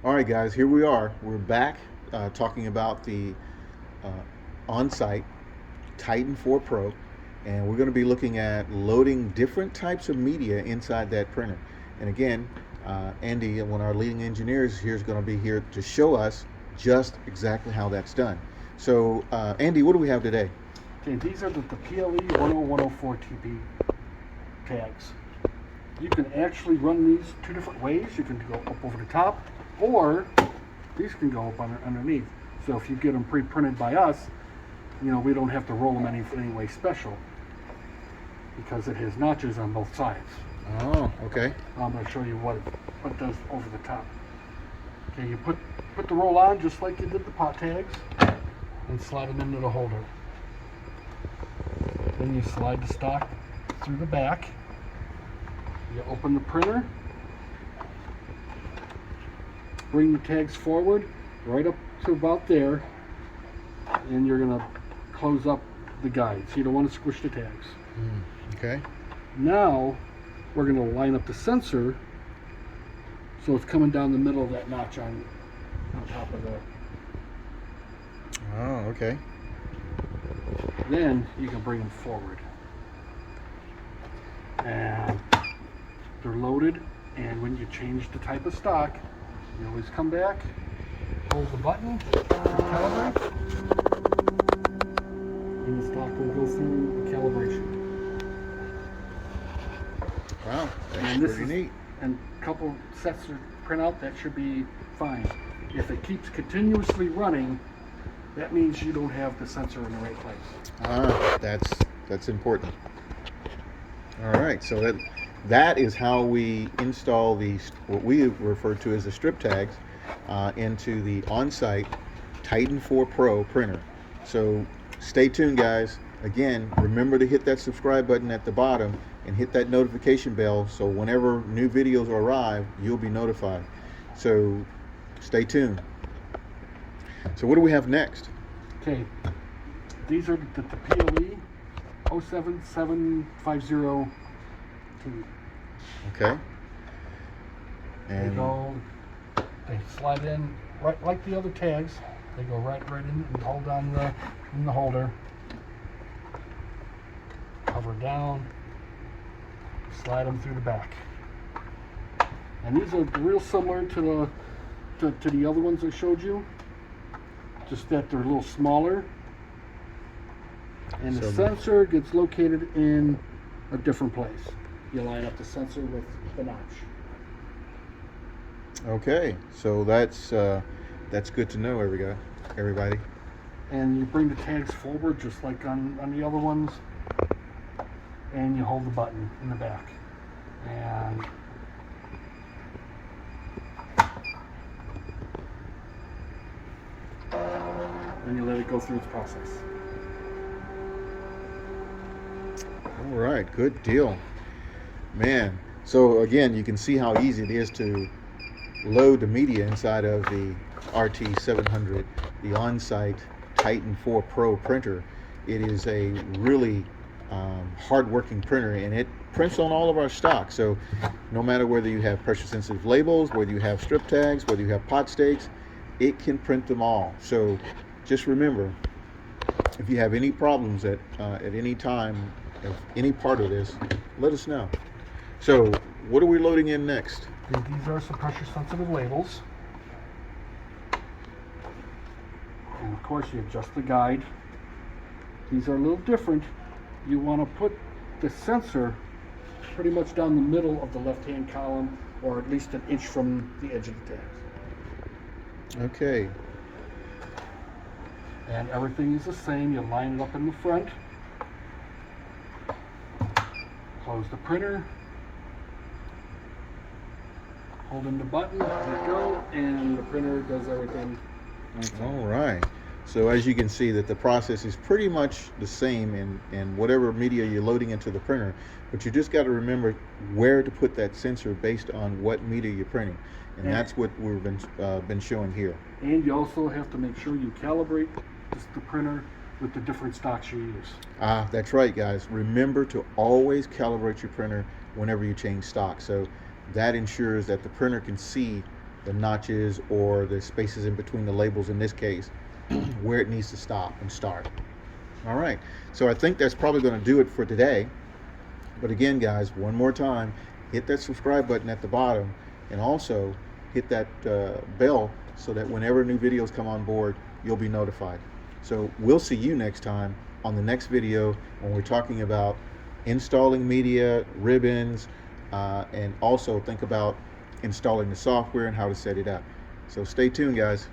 All right, guys, here we are. We're back talking about the uh, on-site Titan 4 Pro, and we're going to be looking at loading different types of media inside that printer. And again, Andy, one of our leading engineers here, is going to be here to show us just exactly how that's done. So, Andy, what do we have today? Okay, these are the PLE 10104 TP tags. You can actually run these two different ways. You can go up over the top, or these can go up underneath. So if you get them pre-printed by us, you know, we don't have to roll them any way special because it has notches on both sides. Oh, okay. I'm going to show you what it does over the top. Okay, you put the roll on just like you did the pot tags and slide them into the holder. Then you slide the stock through the back. You open the printer, bring the tags forward right up to about there, and you're going to close up the guides. You don't want to squish the tags. Okay. Now we're going to line up the sensor so it's coming down the middle of that notch on top of the. Oh, okay. Then you can bring them forward. And they're loaded, and when you change the type of stock, you always come back, hold the button, calibrate, and the stock will go through the calibration. Wow, that's And this pretty neat. And a couple sets to print out, that should be fine. If it keeps continuously running, that means you don't have the sensor in the right place. That's important. All right, so that is how we install these, what we refer to as the strip tags, into the on-site Titan 4 Pro printer. So stay tuned, guys. Again, remember to hit that subscribe button at the bottom and hit that notification bell so whenever new videos arrive, you'll be notified. So stay tuned. So what do we have next? Okay, these are the PLE 07750T. Okay. And They slide in right like the other tags. They go right in and hold on in the holder. Cover down, slide them through the back. And these are real similar to the other ones I showed you, just that they're a little smaller. And the sensor gets located in a different place. You line up the sensor with the notch. okay, so that's good to know, everybody. And you bring the tags forward just like on the other ones, and you hold the button in the back, and you let it go through its process. All right, good deal, man. So again, you can see how easy it is to load the media inside of the RT700, the on-site Titan 4 Pro printer. It is a really hard-working printer, and it prints on all of our stock. So no matter whether you have pressure-sensitive labels, whether you have strip tags, whether you have pot stakes, it can print them all. So just remember, if you have any problems at any time of any part of this, let us know. So what are we loading in next? These are some pressure-sensitive labels. And of course, you adjust the guide. These are a little different. You want to put the sensor pretty much down the middle of the left-hand column, or at least an inch from the edge of the tags. Okay. And everything is the same. You line it up in the front. Close the printer. Hold in the button, let go, and the printer does everything. All right. So as you can see that the process is pretty much the same in whatever media you're loading into the printer, but you just got to remember where to put that sensor based on what media you're printing. And that's what we've been showing here. And you also have to make sure you calibrate the printer with the different stocks you use. That's right, guys. Remember to always calibrate your printer whenever you change stock. So that ensures that the printer can see the notches or the spaces in between the labels in this case, where it needs to stop and start. All right, so I think that's probably going to do it for today. But again, guys, one more time, hit that subscribe button at the bottom, and also hit that bell so that whenever new videos come on board, you'll be notified. So we'll see you next time on the next video when we're talking about installing media, ribbons, and also think about installing the software and how to set it up. So stay tuned, guys.